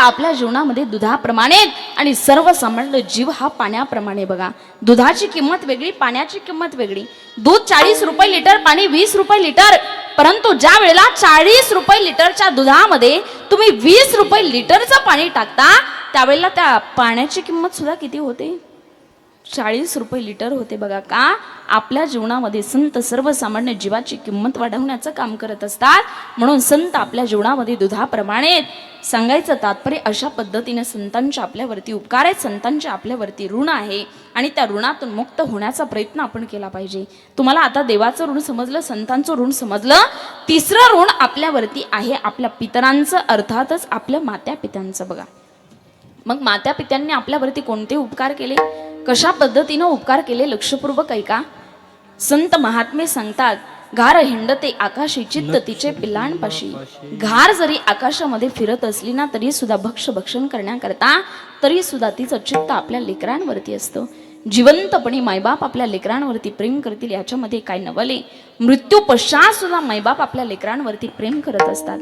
आपल्या जीवनामध्ये दुधाप्रमाणे आणि सर्वसामान्य जीव हा पाण्याप्रमाणे बघा. दुधाची किंमत वेगळी, पाण्याची किंमत वेगळी. दूध 40 रुपये लिटर, पाणी 20 रुपये लिटर. परंतु ज्या वेळेला 40 रुपये लिटरच्या दुधामध्ये तुम्ही 20 रुपये लिटरचं पाणी टाकता, त्यावेळेला त्या पाण्याची किंमत सुद्धा किती होते? 40 रुपये लिटर होते बघा. का? आपल्या जीवनामध्ये संत सर्वसामान्य जीवाची किंमत वाढवण्याचं काम करत असतात. म्हणून संत आपल्या जीवनामध्ये दुधाप्रमाणे, सांगायचं तात्पर्य अशा पद्धतीने संतांच्या आपल्यावरती उपकार आहेत, संतांच्या आपल्यावरती ऋण आहे आणि त्या ऋणातून मुक्त होण्याचा प्रयत्न आपण केला पाहिजे. तुम्हाला आता देवाचं ऋण समजलं, संतांचं ऋण समजलं. तिसरं ऋण आपल्यावरती आहे आपल्या पितरांचं, अर्थातच आपल्या मात्या पित्यांचं बघा. मग मात्या पित्यांनी आपल्यावरती कोणते उपकार केले, कशा पद्धतीनं उपकार केले लक्षपूर्वक ऐका. संत महात्मे सांगतात, घार हिंडते आकाशी चित्त तिचे पिल्लांपाशी. घार जरी आकाशामध्ये फिरत असली ना तरी सुद्धा भक्षण करण्याकरता तरी सुद्धा तिचं चित्त आपल्या लेकरांवरती असतं. जिवंतपणे मायबाप आपल्या लेकरांवरती प्रेम करतील याच्यामध्ये काय नवले. मृत्यू पश्चात सुद्धा मायबाप आपल्या लेकरांवरती प्रेम करत असतात.